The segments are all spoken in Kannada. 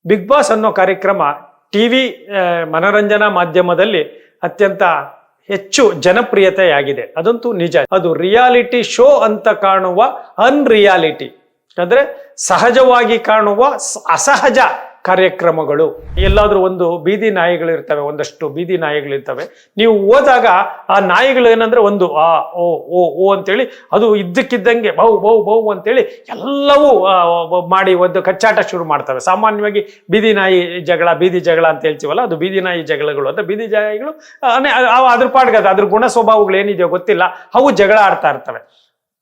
ಬಿಗ್ ಬಾಸ್ ಅನ್ನೋ ಕಾರ್ಯಕ್ರಮ ಟಿವಿ ಮನರಂಜನಾ ಮಾಧ್ಯಮದಲ್ಲಿ ಅತ್ಯಂತ ಹೆಚ್ಚು ಜನಪ್ರಿಯತೆಯಾಗಿದೆ. ಅದಂತೂ ನಿಜ. ಅದು ರಿಯಾಲಿಟಿ ಶೋ ಅಂತ ಕಾಣುವ ಅನ್ರಿಯಾಲಿಟಿ ಅಂದ್ರೆ ಸಹಜವಾಗಿ ಕಾಣುವ ಅಸಹಜ ಕಾರ್ಯಕ್ರಮಗಳು. ಎಲ್ಲಾದ್ರೂ ಒಂದು ಬೀದಿ ನಾಯಿಗಳಿರ್ತವೆ, ಒಂದಷ್ಟು ಬೀದಿ ನಾಯಿಗಳಿರ್ತವೆ. ನೀವು ಹೋದಾಗ ಆ ನಾಯಿಗಳು ಏನಂದ್ರೆ ಒಂದು ಓ ಓ ಓ ಅಂತೇಳಿ ಅದು ಇದ್ದಕ್ಕಿದ್ದಂಗೆ ಬೌ ಬೌ ಬೌ ಅಂತೇಳಿ ಎಲ್ಲವೂ ಮಾಡಿ ಒಂದು ಕಚ್ಚಾಟ ಶುರು ಮಾಡ್ತವೆ. ಸಾಮಾನ್ಯವಾಗಿ ಬೀದಿ ನಾಯಿ ಜಗಳ, ಬೀದಿ ಜಗಳ ಅಂತ ಹೇಳ್ತೀವಲ್ಲ, ಅದು ಬೀದಿ ನಾಯಿ ಜಗಳಗಳು ಅಂತ. ಬೀದಿ ನಾಯಿಗಳು ಅದ್ರ ಪಾಡ್ಗದ ಅದ್ರ ಗುಣ ಸ್ವಭಾವಗಳು ಏನಿದೆಯೋ ಗೊತ್ತಿಲ್ಲ, ಅವು ಜಗಳ ಆಡ್ತಾ ಇರ್ತವೆ.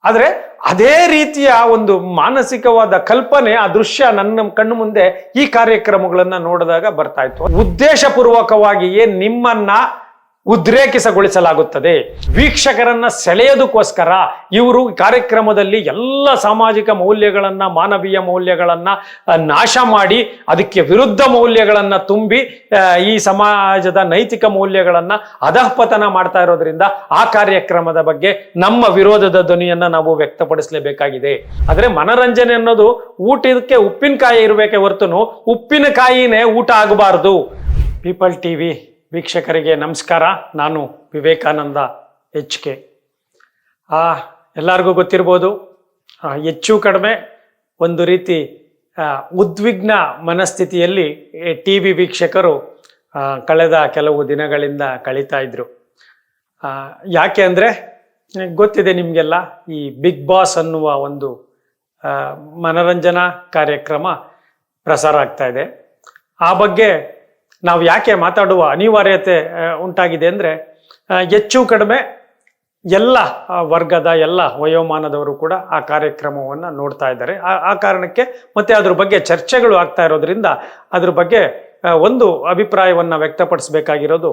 ಆದ್ರೆ ಅದೇ ರೀತಿಯ ಒಂದು ಮಾನಸಿಕವಾದ ಕಲ್ಪನೆ, ಆ ದೃಶ್ಯ ನನ್ನ ಕಣ್ಣು ಮುಂದೆ ಈ ಕಾರ್ಯಕ್ರಮಗಳನ್ನ ನೋಡಿದಾಗ ಬರ್ತಾ ಇತ್ತು. ಉದ್ದೇಶಪೂರ್ವಕವಾಗಿಯೇ ನಿಮ್ಮನ್ನ ಉದ್ರೇಕಿಸಗೊಳಿಸಲಾಗುತ್ತದೆ. ವೀಕ್ಷಕರನ್ನ ಸೆಳೆಯೋದಕ್ಕೋಸ್ಕರ ಇವರು ಕಾರ್ಯಕ್ರಮದಲ್ಲಿ ಎಲ್ಲ ಸಾಮಾಜಿಕ ಮೌಲ್ಯಗಳನ್ನ, ಮಾನವೀಯ ಮೌಲ್ಯಗಳನ್ನ ನಾಶ ಮಾಡಿ ಅದಕ್ಕೆ ವಿರುದ್ಧ ಮೌಲ್ಯಗಳನ್ನ ತುಂಬಿ ಈ ಸಮಾಜದ ನೈತಿಕ ಮೌಲ್ಯಗಳನ್ನ ಅಧಃಪತನ ಮಾಡ್ತಾ ಇರೋದ್ರಿಂದ ಆ ಕಾರ್ಯಕ್ರಮದ ಬಗ್ಗೆ ನಮ್ಮ ವಿರೋಧದ ಧ್ವನಿಯನ್ನ ನಾವು ವ್ಯಕ್ತಪಡಿಸಲೇಬೇಕಾಗಿದೆ. ಆದ್ರೆ ಮನರಂಜನೆ ಅನ್ನೋದು ಊಟಕ್ಕೆ ಉಪ್ಪಿನಕಾಯಿ ಇರಬೇಕೆ ಹೊರತುನು ಉಪ್ಪಿನಕಾಯಿನೇ ಊಟ ಆಗಬಾರ್ದು. ಪೀಪಲ್ ಟಿವಿ ವೀಕ್ಷಕರಿಗೆ ನಮಸ್ಕಾರ. ನಾನು ವಿವೇಕಾನಂದ HK. ಎಲ್ಲರಿಗೂ ಗೊತ್ತಿರ್ಬೋದು, ಹೆಚ್ಚು ಕಡಿಮೆ ಒಂದು ರೀತಿ ಉದ್ವಿಗ್ನ ಮನಸ್ಥಿತಿಯಲ್ಲಿ ಟಿವಿ ವೀಕ್ಷಕರು ಕಳೆದ ಕೆಲವು ದಿನಗಳಿಂದ ಕಳೀತಾ ಇದ್ರು. ಯಾಕೆ ಅಂದರೆ ಗೊತ್ತಿದೆ ನಿಮಗೆಲ್ಲ, ಈ ಬಿಗ್ ಬಾಸ್ ಅನ್ನುವ ಒಂದು ಮನರಂಜನಾ ಕಾರ್ಯಕ್ರಮ ಪ್ರಸಾರ ಆಗ್ತಾ ಇದೆ. ಆ ಬಗ್ಗೆ ನಾವು ಯಾಕೆ ಮಾತಾಡುವ ಅನಿವಾರ್ಯತೆ ಉಂಟಾಗಿದೆ ಅಂದರೆ, ಹೆಚ್ಚು ಕಡಿಮೆ ಎಲ್ಲ ವರ್ಗದ, ಎಲ್ಲ ವಯೋಮಾನದವರು ಕೂಡ ಆ ಕಾರ್ಯಕ್ರಮವನ್ನು ನೋಡ್ತಾ ಇದ್ದಾರೆ. ಆ ಕಾರಣಕ್ಕೆ ಮತ್ತೆ ಅದ್ರ ಬಗ್ಗೆ ಚರ್ಚೆಗಳು ಆಗ್ತಾ ಇರೋದ್ರಿಂದ ಅದ್ರ ಬಗ್ಗೆ ಒಂದು ಅಭಿಪ್ರಾಯವನ್ನು ವ್ಯಕ್ತಪಡಿಸಬೇಕಾಗಿರೋದು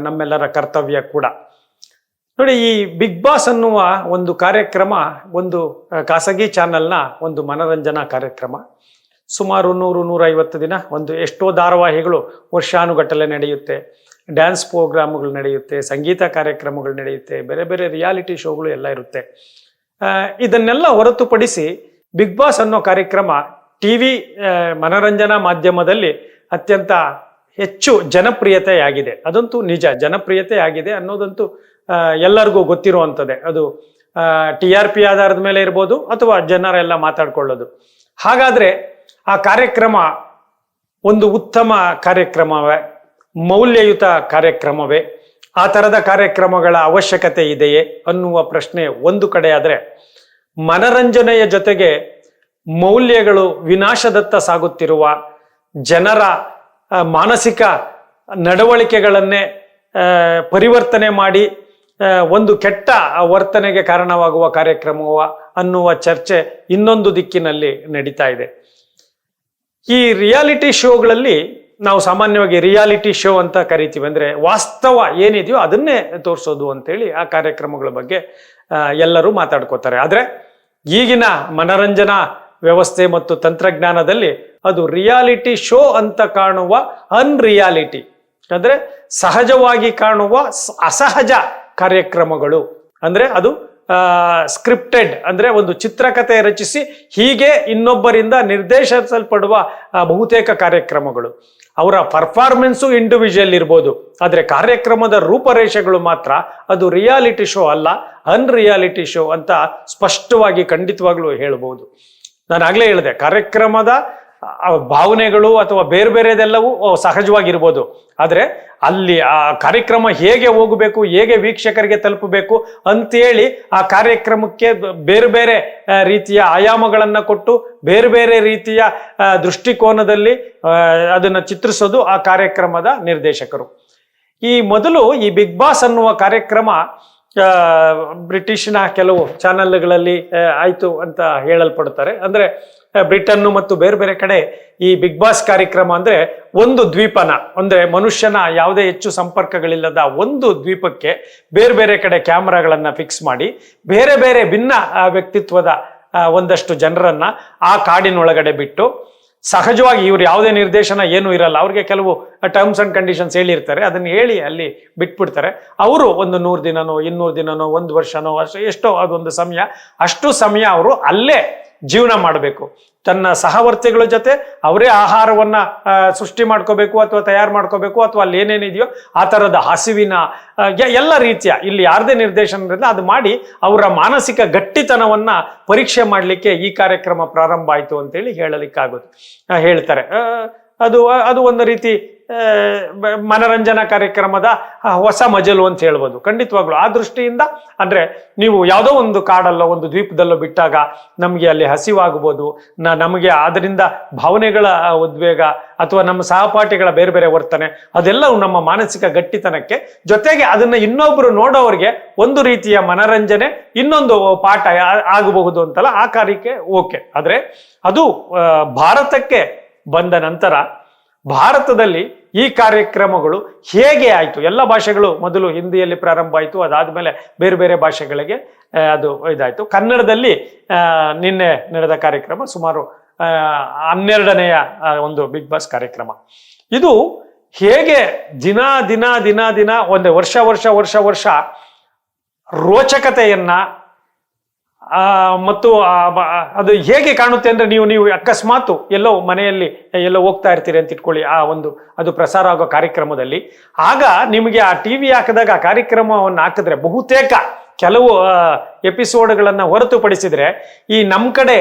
ನಮ್ಮೆಲ್ಲರ ಕರ್ತವ್ಯ ಕೂಡ. ನೋಡಿ, ಈ ಬಿಗ್ ಬಾಸ್ ಅನ್ನುವ ಒಂದು ಕಾರ್ಯಕ್ರಮ ಒಂದು ಖಾಸಗಿ ಚಾನೆಲ್ನ ಒಂದು ಮನರಂಜನಾ ಕಾರ್ಯಕ್ರಮ. ಸುಮಾರು 100-150 ದಿನ ಒಂದು ಎಷ್ಟೋ ಧಾರಾವಾಹಿಗಳು ವರ್ಷಾನುಗಟ್ಟಲೆ ನಡೆಯುತ್ತೆ, ಡ್ಯಾನ್ಸ್ ಪ್ರೋಗ್ರಾಮ್ಗಳು ನಡೆಯುತ್ತೆ, ಸಂಗೀತ ಕಾರ್ಯಕ್ರಮಗಳು ನಡೆಯುತ್ತೆ, ಬೇರೆ ಬೇರೆ ರಿಯಾಲಿಟಿ ಶೋಗಳು ಎಲ್ಲ ಇರುತ್ತೆ. ಇದನ್ನೆಲ್ಲ ಹೊರತುಪಡಿಸಿ ಬಿಗ್ ಬಾಸ್ ಅನ್ನೋ ಕಾರ್ಯಕ್ರಮ ಟಿವಿ ಮನರಂಜನಾ ಮಾಧ್ಯಮದಲ್ಲಿ ಅತ್ಯಂತ ಹೆಚ್ಚು ಜನಪ್ರಿಯತೆಯಾಗಿದೆ. ಅದಂತೂ ನಿಜ, ಜನಪ್ರಿಯತೆ ಆಗಿದೆ ಅನ್ನೋದಂತೂ ಎಲ್ಲರಿಗೂ ಗೊತ್ತಿರುವಂಥದ್ದೇ. ಅದು TRP ಆಧಾರದ ಮೇಲೆ ಇರ್ಬೋದು ಅಥವಾ ಜನರೆಲ್ಲ ಮಾತಾಡ್ಕೊಳ್ಳೋದು. ಹಾಗಾದ್ರೆ ಆ ಕಾರ್ಯಕ್ರಮ ಒಂದು ಉತ್ತಮ ಕಾರ್ಯಕ್ರಮವೇ, ಮೌಲ್ಯಯುತ ಕಾರ್ಯಕ್ರಮವೇ, ಆ ಥರದ ಕಾರ್ಯಕ್ರಮಗಳ ಅವಶ್ಯಕತೆ ಇದೆಯೇ ಅನ್ನುವ ಪ್ರಶ್ನೆ ಒಂದು ಕಡೆ ಆದರೆ, ಮನರಂಜನೆಯ ಜೊತೆಗೆ ಮೌಲ್ಯಗಳು ವಿನಾಶದತ್ತ ಸಾಗುತ್ತಿರುವ ಜನರ ಮಾನಸಿಕ ನಡವಳಿಕೆಗಳನ್ನೇ ಪರಿವರ್ತನೆ ಮಾಡಿ ಒಂದು ಕೆಟ್ಟ ವರ್ತನೆಗೆ ಕಾರಣವಾಗುವ ಕಾರ್ಯಕ್ರಮವ ಅನ್ನುವ ಚರ್ಚೆ ಇನ್ನೊಂದು ದಿಕ್ಕಿನಲ್ಲಿ ನಡೀತಾ ಇದೆ. ಈ ರಿಯಾಲಿಟಿ ಶೋಗಳಲ್ಲಿ ನಾವು ಸಾಮಾನ್ಯವಾಗಿ ರಿಯಾಲಿಟಿ ಶೋ ಅಂತ ಕರಿತೀವಿ. ಅಂದರೆ ವಾಸ್ತವ ಏನಿದೆಯೋ ಅದನ್ನೇ ತೋರಿಸೋದು ಅಂತೇಳಿ ಆ ಕಾರ್ಯಕ್ರಮಗಳ ಬಗ್ಗೆ ಎಲ್ಲರೂ ಮಾತಾಡ್ಕೋತಾರೆ. ಆದರೆ ಈಗಿನ ಮನರಂಜನಾ ವ್ಯವಸ್ಥೆ ಮತ್ತು ತಂತ್ರಜ್ಞಾನದಲ್ಲಿ ಅದು ರಿಯಾಲಿಟಿ ಶೋ ಅಂತ ಕಾಣುವ ಅನ್ರಿಯಾಲಿಟಿ ಅಂದರೆ ಸಹಜವಾಗಿ ಕಾಣುವ ಅಸಹಜ ಕಾರ್ಯಕ್ರಮಗಳು. ಅಂದರೆ ಅದು ಸ್ಕ್ರಿಪ್ಟೆಡ್ ಅಂದ್ರೆ ಒಂದು ಚಿತ್ರಕಥೆ ರಚಿಸಿ ಹೀಗೆ ಇನ್ನೊಬ್ಬರಿಂದ ನಿರ್ದೇಶಿಸಲ್ಪಡುವ ಬಹುತೇಕ ಕಾರ್ಯಕ್ರಮಗಳು. ಅವರ ಪರ್ಫಾರ್ಮೆನ್ಸು ಇಂಡಿವಿಜುವಲ್ ಇರ್ಬೋದು, ಆದರೆ ಕಾರ್ಯಕ್ರಮದ ರೂಪರೇಷೆಗಳು ಮಾತ್ರ ಅದು ರಿಯಾಲಿಟಿ ಶೋ ಅಲ್ಲ, ಅನ್ರಿಯಾಲಿಟಿ ಶೋ ಅಂತ ಸ್ಪಷ್ಟವಾಗಿ ಖಂಡಿತವಾಗ್ಲೂ ಹೇಳ್ಬೋದು. ನಾನು ಆಗ್ಲೇ ಹೇಳಿದೆ, ಕಾರ್ಯಕ್ರಮದ ಭಾವನೆಗಳು ಅಥವಾ ಬೇರೆ ಬೇರೆದೆಲ್ಲವೂ ಸಹಜವಾಗಿರ್ಬೋದು, ಆದರೆ ಅಲ್ಲಿ ಆ ಕಾರ್ಯಕ್ರಮ ಹೇಗೆ ಹೋಗಬೇಕು, ಹೇಗೆ ವೀಕ್ಷಕರಿಗೆ ತಲುಪಬೇಕು ಅಂತೇಳಿ ಆ ಕಾರ್ಯಕ್ರಮಕ್ಕೆ ಬೇರೆ ಬೇರೆ ರೀತಿಯ ಆಯಾಮಗಳನ್ನು ಕೊಟ್ಟು ಬೇರೆ ಬೇರೆ ರೀತಿಯ ದೃಷ್ಟಿಕೋನದಲ್ಲಿ ಅದನ್ನು ಚಿತ್ರಿಸೋದು ಆ ಕಾರ್ಯಕ್ರಮದ ನಿರ್ದೇಶಕರು. ಈ ಮೊದಲು ಈ ಬಿಗ್ ಬಾಸ್ ಅನ್ನುವ ಕಾರ್ಯಕ್ರಮ ಬ್ರಿಟಿಷ್ನ ಕೆಲವು ಚಾನೆಲ್ಗಳಲ್ಲಿ ಆಯ್ತು ಅಂತ ಹೇಳಲ್ಪಡ್ತಾರೆ. ಅಂದ್ರೆ ಬ್ರಿಟನ್ನು ಮತ್ತು ಬೇರೆ ಬೇರೆ ಕಡೆ ಈ ಬಿಗ್ ಬಾಸ್ ಕಾರ್ಯಕ್ರಮ ಅಂದ್ರೆ ಒಂದು ದ್ವೀಪನ, ಅಂದ್ರೆ ಮನುಷ್ಯನ ಯಾವುದೇ ಹೆಚ್ಚು ಸಂಪರ್ಕಗಳಿಲ್ಲದ ಒಂದು ದ್ವೀಪಕ್ಕೆ ಬೇರೆ ಬೇರೆ ಕಡೆ ಕ್ಯಾಮರಾಗಳನ್ನ ಫಿಕ್ಸ್ ಮಾಡಿ ಬೇರೆ ಬೇರೆ ಭಿನ್ನ ವ್ಯಕ್ತಿತ್ವದ ಒಂದಷ್ಟು ಜನರನ್ನ ಆ ಕಾಡಿನೊಳಗಡೆ ಬಿಟ್ಟು, ಸಹಜವಾಗಿ ಇವ್ರು ಯಾವುದೇ ನಿರ್ದೇಶನ ಏನೂ ಇರಲ್ಲ, ಅವ್ರಿಗೆ ಕೆಲವು ಟರ್ಮ್ಸ್ ಅಂಡ್ ಕಂಡೀಷನ್ಸ್ ಹೇಳಿರ್ತಾರೆ, ಅದನ್ನ ಹೇಳಿ ಅಲ್ಲಿ ಬಿಟ್ಬಿಡ್ತಾರೆ. ಅವರು ಒಂದು 100 ದಿನನೋ 200 ದಿನನೋ 1 ವರ್ಷನೋ ಎಷ್ಟೋ ಅದೊಂದು ಸಮಯ, ಅಷ್ಟು ಸಮಯ ಅವರು ಅಲ್ಲೇ ಜೀವನ ಮಾಡಬೇಕು. ತನ್ನ ಸಹವರ್ತಿಗಳ ಜೊತೆ ಅವರೇ ಆಹಾರವನ್ನ ಸೃಷ್ಟಿ ಮಾಡ್ಕೋಬೇಕು ಅಥವಾ ತಯಾರು ಮಾಡ್ಕೋಬೇಕು, ಅಥವಾ ಅಲ್ಲಿ ಏನೇನಿದೆಯೋ ಆ ಥರದ ಹಸಿವಿನ ಎಲ್ಲ ರೀತಿಯ ಇಲ್ಲಿ ಯಾರದೇ ನಿರ್ದೇಶನದಿಂದ ಅದು ಮಾಡಿ ಅವರ ಮಾನಸಿಕ ಗಟ್ಟಿತನವನ್ನ ಪರೀಕ್ಷೆ ಮಾಡಲಿಕ್ಕೆ ಈ ಕಾರ್ಯಕ್ರಮ ಪ್ರಾರಂಭ ಆಯಿತು ಅಂತೇಳಿ ಹೇಳ್ತಾರೆ. ಅದು ಒಂದು ರೀತಿ ಮನರಂಜನಾ ಕಾರ್ಯಕ್ರಮದ ಹೊಸ ಮಜಲು ಅಂತ ಹೇಳ್ಬೋದು ಖಂಡಿತವಾಗ್ಲು. ಆ ದೃಷ್ಟಿಯಿಂದ ಅಂದ್ರೆ ನೀವು ಯಾವುದೋ ಒಂದು ಕಾಡಲ್ಲೋ ಒಂದು ದ್ವೀಪದಲ್ಲೋ ಬಿಟ್ಟಾಗ ನಮಗೆ ಅಲ್ಲಿ ಹಸಿವಾಗಬಹುದು, ನಮಗೆ ಅದರಿಂದ ಭಾವನೆಗಳ ಉದ್ವೇಗ ಅಥವಾ ನಮ್ಮ ಸಹಪಾಠಿಗಳ ಬೇರೆ ಬೇರೆ ವರ್ತನೆ ಅದೆಲ್ಲವೂ ನಮ್ಮ ಮಾನಸಿಕ ಗಟ್ಟಿತನಕ್ಕೆ, ಜೊತೆಗೆ ಅದನ್ನ ಇನ್ನೊಬ್ರು ನೋಡೋರಿಗೆ ಒಂದು ರೀತಿಯ ಮನರಂಜನೆ, ಇನ್ನೊಂದು ಪಾಠ ಆಗಬಹುದು ಅಂತಲ್ಲ, ಆ ಕಾರ್ಯಕ್ಕೆ ಓಕೆ. ಆದ್ರೆ ಅದು ಭಾರತಕ್ಕೆ ಬಂದ ನಂತರ ಭಾರತದಲ್ಲಿ ಈ ಕಾರ್ಯಕ್ರಮಗಳು ಹೇಗೆ ಆಯಿತು? ಎಲ್ಲ ಭಾಷೆಗಳು ಮೊದಲು ಹಿಂದಿಯಲ್ಲಿ ಪ್ರಾರಂಭ ಆಯಿತು, ಅದಾದ್ಮೇಲೆ ಬೇರೆ ಬೇರೆ ಭಾಷೆಗಳಿಗೆ ಅದು ಇದಾಯಿತು. ಕನ್ನಡದಲ್ಲಿ ನಿನ್ನೆ ನಡೆದ ಕಾರ್ಯಕ್ರಮ ಸುಮಾರು 12ನೆಯ ಒಂದು ಬಿಗ್ ಬಾಸ್ ಕಾರ್ಯಕ್ರಮ. ಇದು ಹೇಗೆ ದಿನ ದಿನ ದಿನ ದಿನ ಒಂದು ವರ್ಷ ರೋಚಕತೆಯನ್ನ ಮತ್ತು ಅದು ಹೇಗೆ ಕಾಣುತ್ತೆ ಅಂದ್ರೆ ನೀವು ಅಕಸ್ಮಾತ್ ಎಲ್ಲೋ ಮನೆಯಲ್ಲಿ ಎಲ್ಲೋ ಹೋಗ್ತಾ ಇರ್ತೀರಿ ಅಂತ ಇಟ್ಕೊಳ್ಳಿ, ಅದು ಪ್ರಸಾರ ಆಗೋ ಕಾರ್ಯಕ್ರಮದಲ್ಲಿ, ಆಗ ನಿಮಗೆ ಆ ಟಿವಿ ಹಾಕಿದಾಗ ಆ ಕಾರ್ಯಕ್ರಮವನ್ನು ಹಾಕಿದ್ರೆ ಬಹುತೇಕ ಕೆಲವು ಎಪಿಸೋಡ್ಗಳನ್ನ ಹೊರತುಪಡಿಸಿದ್ರೆ ಈ ನಮ್ಮ ಕಡೆ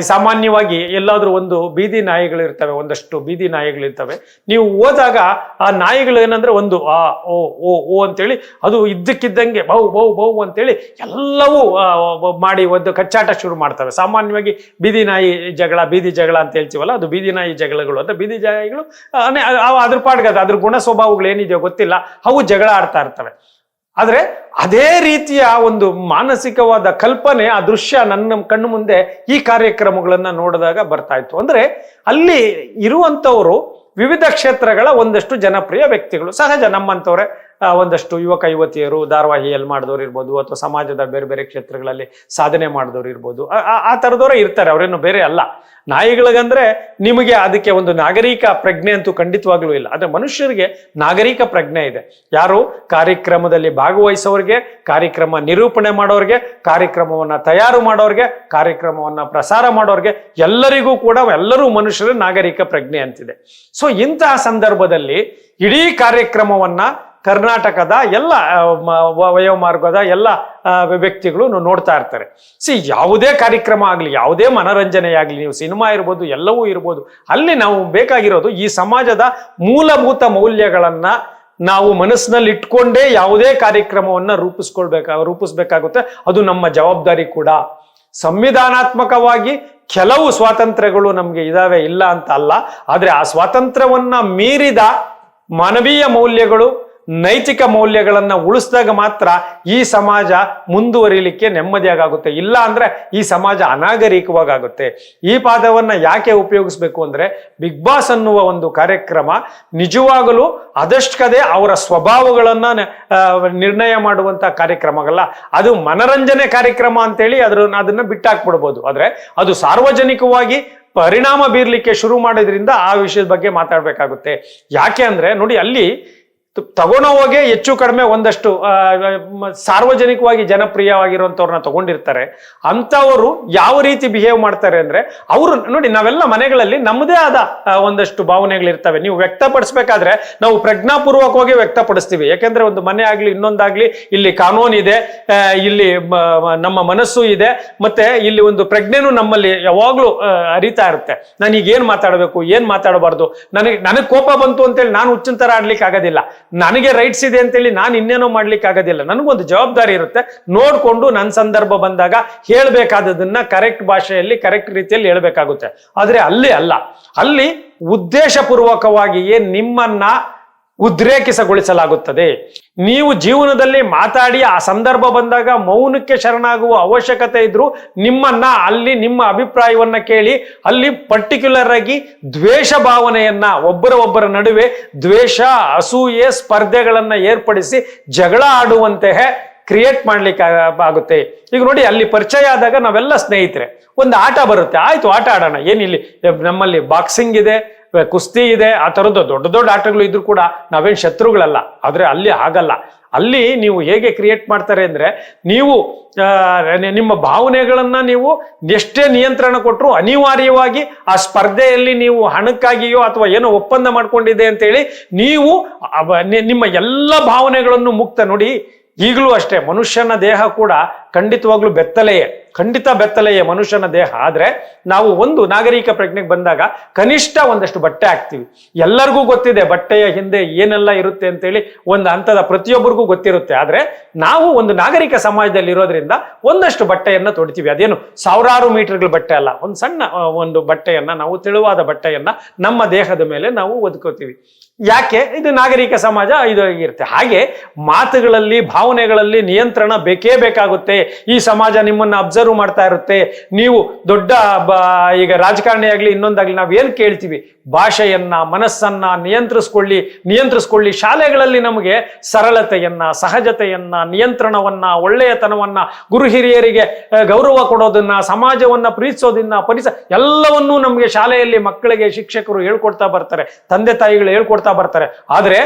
ಸಾಮಾನ್ಯವಾಗಿ ಎಲ್ಲಾದ್ರೂ ಒಂದು ಬೀದಿ ನಾಯಿಗಳಿರ್ತವೆ, ಒಂದಷ್ಟು ಬೀದಿ ನಾಯಿಗಳಿರ್ತವೆ. ನೀವು ಹೋದಾಗ ಆ ನಾಯಿಗಳು ಏನಂದ್ರೆ ಒಂದು ಓ ಓ ಓ ಅಂತೇಳಿ ಅದು ಇದ್ದಕ್ಕಿದ್ದಂಗೆ ಬೌ ಬೌ ಬೌ ಅಂತೇಳಿ ಎಲ್ಲವೂ ಮಾಡಿ ಒಂದು ಕಚ್ಚಾಟ ಶುರು ಮಾಡ್ತವೆ. ಸಾಮಾನ್ಯವಾಗಿ ಬೀದಿ ಜಗಳ ಅಂತ ಹೇಳ್ತೀವಲ್ಲ, ಅದು ಬೀದಿ ನಾಯಿ ಜಗಳಗಳು ಅಂತ. ಬೀದಿ ನಾಯಿಗಳು ಅದ್ರ ಪಾಡ್ಗದ ಅದ್ರ ಗುಣ ಸ್ವಭಾವಗಳು ಏನಿದೆಯೋ ಗೊತ್ತಿಲ್ಲ, ಅವು ಜಗಳ ಆಡ್ತಾ ಇರ್ತವೆ. ಆದ್ರೆ ಅದೇ ರೀತಿಯ ಒಂದು ಮಾನಸಿಕವಾದ ಕಲ್ಪನೆ, ಆ ದೃಶ್ಯ ನನ್ನ ಕಣ್ಣು ಮುಂದೆ ಈ ಕಾರ್ಯಕ್ರಮಗಳನ್ನ ನೋಡಿದಾಗ ಬರ್ತಾ ಇತ್ತು. ಅಂದ್ರೆ ಅಲ್ಲಿ ಇರುವಂತವರು ವಿವಿಧ ಕ್ಷೇತ್ರಗಳ ಒಂದಷ್ಟು ಜನಪ್ರಿಯ ವ್ಯಕ್ತಿಗಳು, ಸಹಜ ನಮ್ಮಂತವ್ರೆ ಒಂದಷ್ಟು ಯುವಕ ಯುವತಿಯರು ಧಾರಾವಾಹಿಯಲ್ಲಿ ಮಾಡಿದವ್ರು ಇರ್ಬೋದು, ಅಥವಾ ಸಮಾಜದ ಬೇರೆ ಬೇರೆ ಕ್ಷೇತ್ರಗಳಲ್ಲಿ ಸಾಧನೆ ಮಾಡಿದವ್ರು ಇರ್ಬೋದು, ಆ ಥರದವರೇ ಇರ್ತಾರೆ, ಅವರೇನು ಬೇರೆ ಅಲ್ಲ. ನಾಯಿಗಳಿಗಂದ್ರೆ ನಿಮಗೆ ಅದಕ್ಕೆ ಒಂದು ನಾಗರಿಕ ಪ್ರಜ್ಞೆ ಅಂತೂ ಖಂಡಿತವಾಗ್ಲೂ ಇಲ್ಲ. ಆದ್ರೆ ಮನುಷ್ಯರಿಗೆ ನಾಗರಿಕ ಪ್ರಜ್ಞೆ ಇದೆ. ಯಾರು ಕಾರ್ಯಕ್ರಮದಲ್ಲಿ ಭಾಗವಹಿಸೋರಿಗೆ, ಕಾರ್ಯಕ್ರಮ ನಿರೂಪಣೆ ಮಾಡೋರಿಗೆ, ಕಾರ್ಯಕ್ರಮವನ್ನ ತಯಾರು ಮಾಡೋರಿಗೆ, ಕಾರ್ಯಕ್ರಮವನ್ನ ಪ್ರಸಾರ ಮಾಡೋರಿಗೆ, ಎಲ್ಲರಿಗೂ ಕೂಡ ಎಲ್ಲರೂ ಮನುಷ್ಯರ ನಾಗರಿಕ ಪ್ರಜ್ಞೆ ಅಂತಿದೆ. ಸೊ ಇಂತಹ ಸಂದರ್ಭದಲ್ಲಿ ಇಡೀ ಕಾರ್ಯಕ್ರಮವನ್ನ ಕರ್ನಾಟಕದ ಎಲ್ಲ ವಯೋಮಾರ್ಗದ ಎಲ್ಲ ವ್ಯಕ್ತಿಗಳು ನೋಡ್ತಾ ಇರ್ತಾರೆ. ಯಾವುದೇ ಕಾರ್ಯಕ್ರಮ ಆಗಲಿ, ಯಾವುದೇ ಮನರಂಜನೆ ಆಗಲಿ, ನೀವು ಸಿನಿಮಾ ಇರ್ಬೋದು, ಎಲ್ಲವೂ ಇರ್ಬೋದು, ಅಲ್ಲಿ ನಾವು ಬೇಕಾಗಿರೋದು ಈ ಸಮಾಜದ ಮೂಲಭೂತ ಮೌಲ್ಯಗಳನ್ನ ನಾವು ಮನಸ್ಸಿನಲ್ಲಿ ಇಟ್ಕೊಂಡೇ ಯಾವುದೇ ಕಾರ್ಯಕ್ರಮವನ್ನ ರೂಪಿಸ್ಬೇಕಾಗುತ್ತೆ. ಅದು ನಮ್ಮ ಜವಾಬ್ದಾರಿ ಕೂಡ. ಸಂವಿಧಾನಾತ್ಮಕವಾಗಿ ಕೆಲವು ಸ್ವಾತಂತ್ರ್ಯಗಳು ನಮ್ಗೆ ಇದಾವೆ, ಇಲ್ಲ ಅಂತ ಅಲ್ಲ. ಆದ್ರೆ ಆ ಸ್ವಾತಂತ್ರ್ಯವನ್ನ ಮೀರಿದ ಮಾನವೀಯ ಮೌಲ್ಯಗಳು, ನೈತಿಕ ಮೌಲ್ಯಗಳನ್ನ ಉಳಿಸಿದಾಗ ಮಾತ್ರ ಈ ಸಮಾಜ ಮುಂದುವರಿಲಿಕ್ಕೆ ನೆಮ್ಮದಿಯಾಗುತ್ತೆ. ಇಲ್ಲ ಅಂದ್ರೆ ಈ ಸಮಾಜ ಅನಾಗರಿಕವಾಗುತ್ತೆ. ಈ ಪದವನ್ನ ಯಾಕೆ ಉಪಯೋಗಿಸ್ಬೇಕು ಅಂದ್ರೆ, ಬಿಗ್ ಬಾಸ್ ಅನ್ನುವ ಒಂದು ಕಾರ್ಯಕ್ರಮ ನಿಜವಾಗಲೂ ಅದಷ್ಟೇ ಅವರ ಸ್ವಭಾವಗಳನ್ನ ನಿರ್ಣಯ ಮಾಡುವಂತ ಕಾರ್ಯಕ್ರಮಗಲ್ಲ. ಅದು ಮನರಂಜನೆ ಕಾರ್ಯಕ್ರಮ ಅಂತೇಳಿ ಅದನ್ನ ಬಿಟ್ಟಾಕ್ಬಿಡ್ಬೋದು. ಆದ್ರೆ ಅದು ಸಾರ್ವಜನಿಕವಾಗಿ ಪರಿಣಾಮ ಬೀರ್ಲಿಕ್ಕೆ ಶುರು ಮಾಡೋದ್ರಿಂದ ಆ ವಿಷಯದ ಬಗ್ಗೆ ಮಾತಾಡ್ಬೇಕಾಗುತ್ತೆ. ಯಾಕೆ ಅಂದ್ರೆ ನೋಡಿ, ಅಲ್ಲಿ ತಗೊಂಡು ಹೋಗಿ ಹೆಚ್ಚು ಕಡಿಮೆ ಒಂದಷ್ಟು ಸಾರ್ವಜನಿಕವಾಗಿ ಜನಪ್ರಿಯವಾಗಿರುವಂತವ್ರನ್ನ ತಗೊಂಡಿರ್ತಾರೆ. ಅಂಥವರು ಯಾವ ರೀತಿ ಬಿಹೇವ್ ಮಾಡ್ತಾರೆ ಅಂದ್ರೆ, ಅವರು ನೋಡಿ, ನಾವೆಲ್ಲ ಮನೆಗಳಲ್ಲಿ ನಮ್ಮದೇ ಆದ ಒಂದಷ್ಟು ಭಾವನೆಗಳಿರ್ತವೆ. ನೀವು ವ್ಯಕ್ತಪಡಿಸ್ಬೇಕಾದ್ರೆ ನಾವು ಪ್ರಜ್ಞಾಪೂರ್ವಕವಾಗಿ ವ್ಯಕ್ತಪಡಿಸ್ತೀವಿ. ಯಾಕೆಂದ್ರೆ ಒಂದು ಮನೆ ಆಗ್ಲಿ ಇನ್ನೊಂದಾಗ್ಲಿ, ಇಲ್ಲಿ ಕಾನೂನು ಇದೆ, ಇಲ್ಲಿ ನಮ್ಮ ಮನಸ್ಸು ಇದೆ, ಮತ್ತೆ ಇಲ್ಲಿ ಒಂದು ಪ್ರಜ್ಞೆನೂ ನಮ್ಮಲ್ಲಿ ಯಾವಾಗ್ಲೂ ಅರಿತಾ ಇರುತ್ತೆ. ನಾನೀಗ ಏನ್ ಮಾತಾಡಬೇಕು, ಏನ್ ಮಾತಾಡಬಾರ್ದು, ನನಗೆ ಕೋಪ ಬಂತು ಅಂತೇಳಿ ನಾನು ಹುಚ್ಚಿನ ತರ ಆಡ್ಲಿಕ್ಕೆ ಆಗೋದಿಲ್ಲ. ನನಗೆ ರೈಟ್ಸ್ ಇದೆ ಅಂತೇಳಿ ನಾನು ಇನ್ನೇನೋ ಮಾಡ್ಲಿಕ್ಕೆ ಆಗೋದಿಲ್ಲ. ನನಗೊಂದು ಜವಾಬ್ದಾರಿ ಇರುತ್ತೆ. ನೋಡ್ಕೊಂಡು ನನ್ನ ಸಂದರ್ಭ ಬಂದಾಗ ಹೇಳ್ಬೇಕಾದದನ್ನ ಕರೆಕ್ಟ್ ಭಾಷೆಯಲ್ಲಿ ಕರೆಕ್ಟ್ ರೀತಿಯಲ್ಲಿ ಹೇಳ್ಬೇಕಾಗುತ್ತೆ. ಆದ್ರೆ ಅಲ್ಲಿ ಅಲ್ಲ, ಅಲ್ಲಿ ಉದ್ದೇಶಪೂರ್ವಕವಾಗಿಯೇ ನಿಮ್ಮನ್ನ ಉದ್ರೇಕಿಸಗೊಳಿಸಲಾಗುತ್ತದೆ. ನೀವು ಜೀವನದಲ್ಲಿ ಮಾತಾಡಿ ಆ ಸಂದರ್ಭ ಬಂದಾಗ ಮೌನಕ್ಕೆ ಶರಣಾಗುವ ಅವಶ್ಯಕತೆ ಇದ್ರೂ ನಿಮ್ಮನ್ನ ಅಲ್ಲಿ ನಿಮ್ಮ ಅಭಿಪ್ರಾಯವನ್ನ ಕೇಳಿ ಅಲ್ಲಿ ಪರ್ಟಿಕ್ಯುಲರ್ ಆಗಿ ದ್ವೇಷ ಭಾವನೆಯನ್ನ, ಒಬ್ಬರ ನಡುವೆ ದ್ವೇಷ, ಅಸೂಯೆ, ಸ್ಪರ್ಧೆಗಳನ್ನ ಏರ್ಪಡಿಸಿ ಜಗಳ ಆಡುವಂತೆ ಕ್ರಿಯೇಟ್ ಮಾಡ್ಲಿಕ್ಕೆ ಆಗುತ್ತೆ. ಈಗ ನೋಡಿ, ಅಲ್ಲಿ ಪರಿಚಯ ಆದಾಗ ನಾವೆಲ್ಲ ಸ್ನೇಹಿತರೆ, ಒಂದು ಆಟ ಬರುತ್ತೆ, ಆಯ್ತು ಆಟ ಆಡೋಣ, ಏನಿಲ್ಲಿ ನಮ್ಮಲ್ಲಿ ಬಾಕ್ಸಿಂಗ್ ಇದೆ, ಕುಸ್ತಿ ಇದೆ, ಆ ಥರದ್ದು ದೊಡ್ಡ ದೊಡ್ಡ ಆಟಗಳು ಇದ್ರು ಕೂಡ ನಾವೇನು ಶತ್ರುಗಳಲ್ಲ. ಆದ್ರೆ ಅಲ್ಲಿ ಆಗಲ್ಲ. ಅಲ್ಲಿ ನೀವು ಹೇಗೆ ಕ್ರಿಯೇಟ್ ಮಾಡ್ತಾರೆ ಅಂದ್ರೆ, ನೀವು ನಿಮ್ಮ ಭಾವನೆಗಳನ್ನ ನೀವು ಎಷ್ಟೇ ನಿಯಂತ್ರಣ ಕೊಟ್ಟರು ಅನಿವಾರ್ಯವಾಗಿ ಆ ಸ್ಪರ್ಧೆಯಲ್ಲಿ ನೀವು ಹಣಕ್ಕಾಗಿಯೋ ಅಥವಾ ಏನೋ ಒಪ್ಪಂದ ಮಾಡ್ಕೊಂಡಿದೆ ಅಂತೇಳಿ ನೀವು ನಿಮ್ಮ ಎಲ್ಲ ಭಾವನೆಗಳನ್ನು ಮುಕ್ತ. ನೋಡಿ, ಈಗಲೂ ಅಷ್ಟೇ ಮನುಷ್ಯನ ದೇಹ ಕೂಡ ಖಂಡಿತವಾಗ್ಲೂ ಖಂಡಿತ ಬೆತ್ತಲೆಯೇ ಮನುಷ್ಯನ ದೇಹ. ಆದ್ರೆ ನಾವು ಒಂದು ನಾಗರಿಕ ಪ್ರಜ್ಞೆಗೆ ಬಂದಾಗ ಕನಿಷ್ಠ ಒಂದಷ್ಟು ಬಟ್ಟೆ ಹಾಕ್ತೀವಿ. ಎಲ್ಲರಿಗೂ ಗೊತ್ತಿದೆ ಬಟ್ಟೆಯ ಹಿಂದೆ ಏನೆಲ್ಲ ಇರುತ್ತೆ ಅಂತೇಳಿ, ಒಂದು ಹಂತದ ಪ್ರತಿಯೊಬ್ಬರಿಗೂ ಗೊತ್ತಿರುತ್ತೆ. ಆದ್ರೆ ನಾವು ಒಂದು ನಾಗರಿಕ ಸಮಾಜದಲ್ಲಿ ಇರೋದ್ರಿಂದ ಒಂದಷ್ಟು ಬಟ್ಟೆಯನ್ನ ತೊಡ್ತೀವಿ. ಅದೇನು ಸಾವಿರಾರು ಮೀಟರ್ಗಳ ಬಟ್ಟೆ ಅಲ್ಲ, ಒಂದು ಸಣ್ಣ ಒಂದು ಬಟ್ಟೆಯನ್ನ, ನಾವು ತೆಳುವಾದ ಬಟ್ಟೆಯನ್ನ ನಮ್ಮ ದೇಹದ ಮೇಲೆ ನಾವು ಒದ್ಕೋತೀವಿ. ಯಾಕೆ? ಇದು ನಾಗರಿಕ ಸಮಾಜ ಇದು ಇರುತ್ತೆ. ಹಾಗೆ ಮಾತುಗಳಲ್ಲಿ, ಭಾವನೆಗಳಲ್ಲಿ ನಿಯಂತ್ರಣ ಬೇಕೇ ಬೇಕಾಗುತ್ತೆ. ಈ ಸಮಾಜ ನಿಮ್ಮನ್ನ ಅಬ್ಸರ್ವ್ ಮಾಡ್ತಾ ಇರುತ್ತೆ. ನೀವು ದೊಡ್ಡ ಈಗ ರಾಜಕಾರಣಿ ಆಗ್ಲಿ ಇನ್ನೊಂದಾಗ್ಲಿ ನಾವು ಏನ್ ಕೇಳ್ತೀವಿ, ಭಾಷೆಯನ್ನ, ಮನಸ್ಸನ್ನ ನಿಯಂತ್ರಿಸ್ಕೊಳ್ಳಿ. ಶಾಲೆಗಳಲ್ಲಿ ನಮಗೆ ಸರಳತೆಯನ್ನ, ಸಹಜತೆಯನ್ನ, ನಿಯಂತ್ರಣವನ್ನ, ಒಳ್ಳೆಯತನವನ್ನ, ಗುರು ಹಿರಿಯರಿಗೆ ಗೌರವ ಕೊಡೋದನ್ನ, ಸಮಾಜವನ್ನ ಪ್ರೀತಿಸೋದನ್ನ, ಎಲ್ಲವನ್ನೂ ನಮಗೆ ಶಾಲೆಯಲ್ಲಿ ಮಕ್ಕಳಿಗೆ ಶಿಕ್ಷಕರು ಹೇಳ್ಕೊಡ್ತಾ ಬರ್ತಾರೆ, ತಂದೆ ತಾಯಿಗಳು ಹೇಳ್ಕೊಡ್ತಾ ಬರ್ತಾರೆ. ಆದ್ರೆ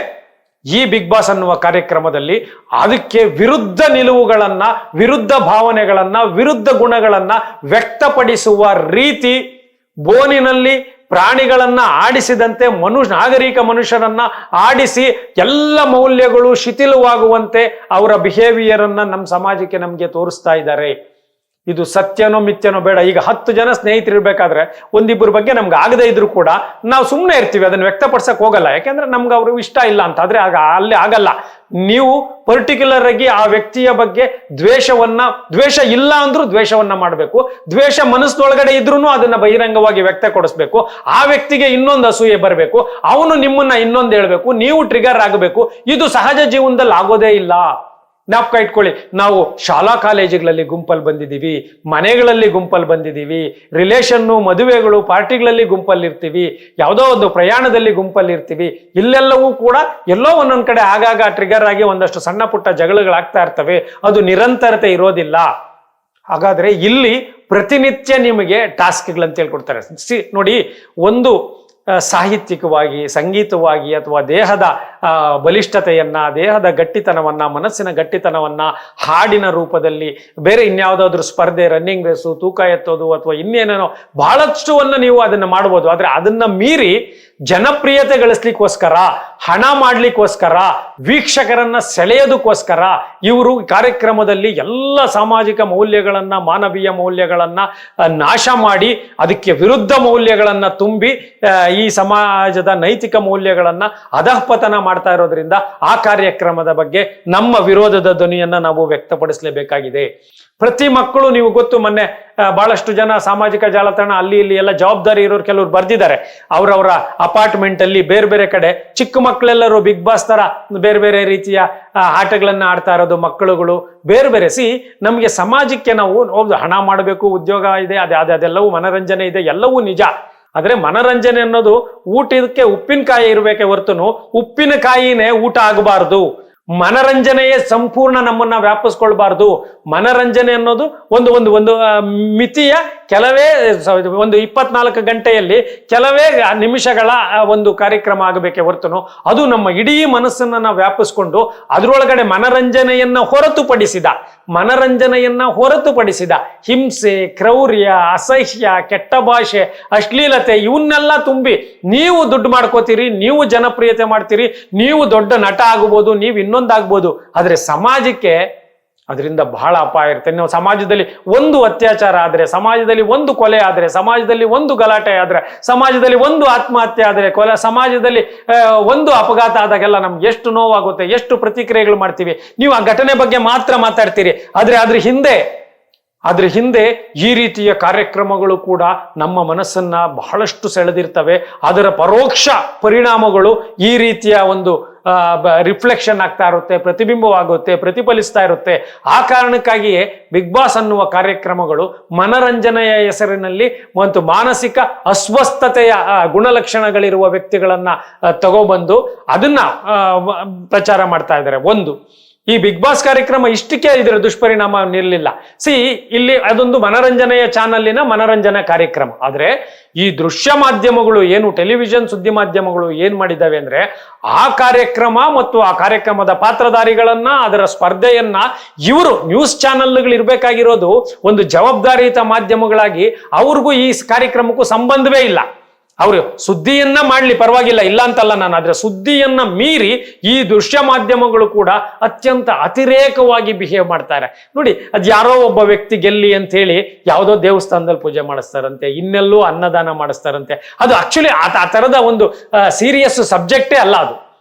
ಈ ಬಿಗ್ ಬಾಸ್ ಅನ್ನುವ ಕಾರ್ಯಕ್ರಮದಲ್ಲಿ ಅದಕ್ಕೆ ವಿರುದ್ಧ ನಿಲುವುಗಳನ್ನ, ವಿರುದ್ಧ ಭಾವನೆಗಳನ್ನ, ವಿರುದ್ಧ ಗುಣಗಳನ್ನ ವ್ಯಕ್ತಪಡಿಸುವ ರೀತಿ, ಬೋನಿನಲ್ಲಿ ಪ್ರಾಣಿಗಳನ್ನ ಆಡಿಸಿದಂತೆ ನಾಗರಿಕ ಮನುಷ್ಯರನ್ನ ಆಡಿಸಿ ಎಲ್ಲ ಮೌಲ್ಯಗಳು ಶಿಥಿಲವಾಗುವಂತೆ ಅವರ ಬಿಹೇವಿಯರ್ ಅನ್ನ ನಮ್ಮ ಸಮಾಜಕ್ಕೆ ನಮ್ಗೆ ತೋರಿಸ್ತಾ ಇದ್ದಾರೆ. ಇದು ಸತ್ಯನೋ ಮಿಥ್ಯನೋ ಬೇಡ. ಈಗ 10 ಜನ ಸ್ನೇಹಿತರಿರ್ಬೇಕಾದ್ರೆ ಒಂದಿಬ್ಬರ ಬಗ್ಗೆ ನಮ್ಗೆ ಆಗದೇ ಇದ್ರು ಕೂಡ ನಾವು ಸುಮ್ಮನೆ ಇರ್ತೀವಿ, ಅದನ್ನ ವ್ಯಕ್ತಪಡಿಸಕ್ ಹೋಗಲ್ಲ. ಯಾಕೆಂದ್ರೆ ನಮ್ಗೆ ಅವ್ರು ಇಷ್ಟ ಇಲ್ಲ ಅಂತ. ಆದ್ರೆ ಅಲ್ಲಿ ಆಗಲ್ಲ. ನೀವು ಪರ್ಟಿಕ್ಯುಲರ್ ಆಗಿ ಆ ವ್ಯಕ್ತಿಯ ಬಗ್ಗೆ ದ್ವೇಷ ಇಲ್ಲ ಅಂದ್ರೂ ದ್ವೇಷವನ್ನ ಮಾಡಬೇಕು. ದ್ವೇಷ ಮನಸ್ಸೊಳಗಡೆ ಇದ್ರೂ ಅದನ್ನ ಬಹಿರಂಗವಾಗಿ ವ್ಯಕ್ತಪಡಿಸ್ಬೇಕು. ಆ ವ್ಯಕ್ತಿಗೆ ಇನ್ನೊಂದು ಅಸೂಯೆ ಬರಬೇಕು, ಅವನು ನಿಮ್ಮನ್ನ ಇನ್ನೊಂದು ಹೇಳ್ಬೇಕು, ನೀವು ಟ್ರಿಗರ್ ಆಗಬೇಕು. ಇದು ಸಹಜ ಜೀವನದಲ್ಲಿ ಆಗೋದೇ ಇಲ್ಲ. ಜ್ಞಾಪಕ ಇಟ್ಕೊಳ್ಳಿ, ನಾವು ಶಾಲಾ ಕಾಲೇಜುಗಳಲ್ಲಿ ಗುಂಪಲ್ಲಿ ಬಂದಿದ್ದೀವಿ, ಮನೆಗಳಲ್ಲಿ ಗುಂಪಲ್ಲಿ ಬಂದಿದ್ದೀವಿ, ರಿಲೇಷನ್ನು, ಮದುವೆಗಳು, ಪಾರ್ಟಿಗಳಲ್ಲಿ ಗುಂಪಲ್ಲಿ ಇರ್ತೀವಿ, ಯಾವುದೋ ಒಂದು ಪ್ರಯಾಣದಲ್ಲಿ ಗುಂಪಲ್ಲಿ ಇರ್ತೀವಿ. ಇಲ್ಲೆಲ್ಲವೂ ಕೂಡ ಎಲ್ಲೋ ಒಂದೊಂದ್ ಕಡೆ ಆಗಾಗ ಟ್ರಿಗರ್ ಆಗಿ ಒಂದಷ್ಟು ಸಣ್ಣ ಪುಟ್ಟ ಜಗಳಗಳಾಗ್ತಾ ಇರ್ತವೆ. ಅದು ನಿರಂತರತೆ ಇರೋದಿಲ್ಲ. ಹಾಗಾದ್ರೆ ಇಲ್ಲಿ ಪ್ರತಿನಿತ್ಯ ನಿಮಗೆ ಟಾಸ್ಕ್ಗಳಂತ ಹೇಳ್ಕೊಡ್ತಾರೆ. ನೋಡಿ, ಒಂದು ಸಾಹಿತ್ಯಿಕವಾಗಿ, ಸಂಗೀತವಾಗಿ, ಅಥವಾ ದೇಹದ ಬಲಿಷ್ಠತೆಯನ್ನ, ದೇಹದ ಗಟ್ಟಿತನವನ್ನ, ಮನಸ್ಸಿನ ಗಟ್ಟಿತನವನ್ನ ಹಾಡಿನ ರೂಪದಲ್ಲಿ, ಬೇರೆ ಇನ್ಯಾವುದಾದ್ರೂ ಸ್ಪರ್ಧೆ, ರನ್ನಿಂಗ್ ರೇಸು, ತೂಕ ಎತ್ತೋದು ಅಥವಾ ಇನ್ನೇನೇನೋ ಬಹಳಷ್ಟುವನ್ನ ನೀವು ಅದನ್ನ ಮಾಡ್ಬೋದು. ಆದ್ರೆ ಅದನ್ನ ಮೀರಿ ಜನಪ್ರಿಯತೆ ಗಳಿಸ್ಲಿಕ್ಕೋಸ್ಕರ, ಹಣ ಮಾಡ್ಲಿಕ್ಕೋಸ್ಕರ, ವೀಕ್ಷಕರನ್ನ ಸೆಳೆಯೋದಕ್ಕೋಸ್ಕರ ಇವರು ಕಾರ್ಯಕ್ರಮದಲ್ಲಿ ಎಲ್ಲ ಸಾಮಾಜಿಕ ಮೌಲ್ಯಗಳನ್ನ, ಮಾನವೀಯ ಮೌಲ್ಯಗಳನ್ನ ನಾಶ ಮಾಡಿ ಅದಕ್ಕೆ ವಿರುದ್ಧ ಮೌಲ್ಯಗಳನ್ನ ತುಂಬಿ ಈ ಸಮಾಜದ ನೈತಿಕ ಮೌಲ್ಯಗಳನ್ನ ಅಧಃಪತನ ಮಾಡ್ತಾ ಇರೋದ್ರಿಂದ ಆ ಕಾರ್ಯಕ್ರಮದ ಬಗ್ಗೆ ನಮ್ಮ ವಿರೋಧದ ಧ್ವನಿಯನ್ನ ನಾವು ವ್ಯಕ್ತಪಡಿಸಲೇಬೇಕಾಗಿದೆ. ಪ್ರತಿ ಮಕ್ಕಳು, ನೀವು ಗೊತ್ತು, ಮೊನ್ನೆ ಬಹಳಷ್ಟು ಜನ ಸಾಮಾಜಿಕ ಜಾಲತಾಣ ಅಲ್ಲಿ ಇಲ್ಲಿ ಎಲ್ಲ ಜವಾಬ್ದಾರಿ ಇರೋರು ಕೆಲವರು ಬರ್ದಿದ್ದಾರೆ. ಅವರವರ ಅಪಾರ್ಟ್ಮೆಂಟ್ ಅಲ್ಲಿ ಬೇರೆ ಬೇರೆ ಕಡೆ ಚಿಕ್ಕ ಮಕ್ಕಳೆಲ್ಲರೂ ಬಿಗ್ ಬಾಸ್ ತರ ಬೇರೆ ಬೇರೆ ರೀತಿಯ ಆಟಗಳನ್ನ ಆಡ್ತಾ ಇರೋದು, ಮಕ್ಕಳುಗಳು ಬೇರೆ ಬೇರೆ. ನಮಗೆ ಸಮಾಜಕ್ಕೆ ನಾವು ಹಣ ಮಾಡಬೇಕು, ಉದ್ಯೋಗ ಇದೆ, ಅದೆಲ್ಲವೂ ಮನರಂಜನೆ ಇದೆ, ಎಲ್ಲವೂ ನಿಜ. ಆದ್ರೆ ಮನರಂಜನೆ ಅನ್ನೋದು ಊಟಕ್ಕೆ ಉಪ್ಪಿನಕಾಯಿ ಇರ್ಬೇಕೆ ಹೊರತುನು ಉಪ್ಪಿನಕಾಯಿನೇ ಊಟ ಆಗಬಾರ್ದು. ಮನರಂಜನೆಯೇ ಸಂಪೂರ್ಣ ನಮ್ಮನ್ನ ವ್ಯಾಪಿಸ್ಕೊಳ್ಬಾರ್ದು. ಮನರಂಜನೆ ಅನ್ನೋದು ಒಂದು ಒಂದು ಒಂದು ಮಿತಿಯ ಕೆಲವೇ ಒಂದು 24 ಗಂಟೆಯಲ್ಲಿ ಕೆಲವೇ ನಿಮಿಷಗಳ ಒಂದು ಕಾರ್ಯಕ್ರಮ ಆಗಬೇಕೆ ಹೊರತುನು ಅದು ನಮ್ಮ ಇಡೀ ಮನಸ್ಸನ್ನ ವ್ಯಾಪಿಸ್ಕೊಂಡು ಅದರೊಳಗಡೆ ಮನರಂಜನೆಯನ್ನ ಹೊರತುಪಡಿಸಿದ ಹಿಂಸೆ, ಕ್ರೌರ್ಯ, ಅಸಹ್ಯ, ಕೆಟ್ಟ ಭಾಷೆ, ಅಶ್ಲೀಲತೆ ಇವನ್ನೆಲ್ಲ ತುಂಬಿ ನೀವು ದುಡ್ಡು ಮಾಡ್ಕೋತೀರಿ, ನೀವು ಜನಪ್ರಿಯತೆ ಮಾಡ್ತೀರಿ, ನೀವು ದೊಡ್ಡ ನಟ ಆಗ್ಬೋದು, ನೀವು ಇನ್ನೊಂದಾಗ್ಬೋದು. ಆದ್ರೆ ಸಮಾಜಕ್ಕೆ ಅದರಿಂದ ಬಹಳ ಅಪಾಯ ಇರುತ್ತೆ. ನಾವು ಸಮಾಜದಲ್ಲಿ ಒಂದು ಅತ್ಯಾಚಾರ ಆದ್ರೆ, ಸಮಾಜದಲ್ಲಿ ಒಂದು ಕೊಲೆ ಆದ್ರೆ, ಸಮಾಜದಲ್ಲಿ ಒಂದು ಗಲಾಟೆ ಆದ್ರೆ, ಸಮಾಜದಲ್ಲಿ ಒಂದು ಆತ್ಮಹತ್ಯೆ ಆದ್ರೆ, ಸಮಾಜದಲ್ಲಿ ಒಂದು ಅಪಘಾತ ಆದಾಗೆಲ್ಲ ನಮ್ಗೆ ಎಷ್ಟು ನೋವಾಗುತ್ತೆ, ಎಷ್ಟು ಪ್ರತಿಕ್ರಿಯೆಗಳು ಮಾಡ್ತೀವಿ. ನೀವು ಆ ಘಟನೆ ಬಗ್ಗೆ ಮಾತ್ರ ಮಾತಾಡ್ತೀರಿ, ಆದ್ರೆ ಅದ್ರ ಹಿಂದೆ ಈ ರೀತಿಯ ಕಾರ್ಯಕ್ರಮಗಳು ಕೂಡ ನಮ್ಮ ಮನಸ್ಸನ್ನ ಬಹಳಷ್ಟು ಸೆಳೆದಿರ್ತವೆ. ಅದರ ಪರೋಕ್ಷ ಪರಿಣಾಮಗಳು ಈ ರೀತಿಯ ಒಂದು ರಿಫ್ಲೆಕ್ಷನ್ ಆಗ್ತಾ ಇರುತ್ತೆ, ಪ್ರತಿಬಿಂಬವಾಗುತ್ತೆ, ಪ್ರತಿಫಲಿಸ್ತಾ ಇರುತ್ತೆ. ಆ ಕಾರಣಕ್ಕಾಗಿಯೇ ಬಿಗ್ ಬಾಸ್ ಅನ್ನುವ ಕಾರ್ಯಕ್ರಮಗಳು ಮನರಂಜನೆಯ ಹೆಸರಿನಲ್ಲಿ ಒಂದು ಮಾನಸಿಕ ಅಸ್ವಸ್ಥತೆಯ ಗುಣಲಕ್ಷಣಗಳಿರುವ ವ್ಯಕ್ತಿಗಳನ್ನ ತಗೊಬಂದು ಅದನ್ನ ಪ್ರಚಾರ ಮಾಡ್ತಾ ಇದ್ದಾರೆ. ಒಂದು ಈ ಬಿಗ್ ಬಾಸ್ ಕಾರ್ಯಕ್ರಮ ಇಷ್ಟಕ್ಕೆ ಇದರ ದುಷ್ಪರಿಣಾಮ ನಿರಲಿಲ್ಲ. ಇಲ್ಲಿ ಅದೊಂದು ಮನರಂಜನೆಯ ಚಾನಲ್ಲಿನ ಮನರಂಜನಾ ಕಾರ್ಯಕ್ರಮ. ಆದ್ರೆ ಈ ದೃಶ್ಯ ಮಾಧ್ಯಮಗಳು ಏನು ಟೆಲಿವಿಷನ್ ಸುದ್ದಿ ಮಾಧ್ಯಮಗಳು ಏನ್ ಮಾಡಿದ್ದಾವೆ ಅಂದ್ರೆ ಆ ಕಾರ್ಯಕ್ರಮ ಮತ್ತು ಆ ಕಾರ್ಯಕ್ರಮದ ಪಾತ್ರಧಾರಿಗಳನ್ನ ಅದರ ಸ್ಪರ್ಧೆಯನ್ನ ಇವರು ನ್ಯೂಸ್ ಚಾನೆಲ್ಗಳು ಇರ್ಬೇಕಾಗಿರೋದು ಒಂದು ಜವಾಬ್ದಾರಿಯುತ ಮಾಧ್ಯಮಗಳಾಗಿ ಅವ್ರಿಗೂ ಈ ಕಾರ್ಯಕ್ರಮಕ್ಕೂ ಸಂಬಂಧವೇ ಇಲ್ಲ. ಅವರು ಸುದ್ದಿಯನ್ನ ಮಾಡ್ಲಿ ಪರವಾಗಿಲ್ಲ, ಇಲ್ಲ ಅಂತಲ್ಲ ನಾನು, ಆದ್ರೆ ಸುದ್ದಿಯನ್ನ ಮೀರಿ ಈ ದೃಶ್ಯ ಮಾಧ್ಯಮಗಳು ಕೂಡ ಅತ್ಯಂತ ಅತಿರೇಕವಾಗಿ ಬಿಹೇವ್ ಮಾಡ್ತಾರೆ. ನೋಡಿ, ಅದ್ ಯಾರೋ ಒಬ್ಬ ವ್ಯಕ್ತಿ ಗೆಲ್ಲಿ ಅಂತ ಹೇಳಿ ಯಾವುದೋ ದೇವಸ್ಥಾನದಲ್ಲಿ ಪೂಜೆ ಮಾಡಿಸ್ತಾರಂತೆ, ಇನ್ನೆಲ್ಲೂ ಅನ್ನದಾನ ಮಾಡಿಸ್ತಾರಂತೆ. ಅದು ಆಕ್ಚುಲಿ ಆ ತರದ ಒಂದು ಸೀರಿಯಸ್ ಸಬ್ಜೆಕ್ಟೇ ಅಲ್ಲ ಅದು.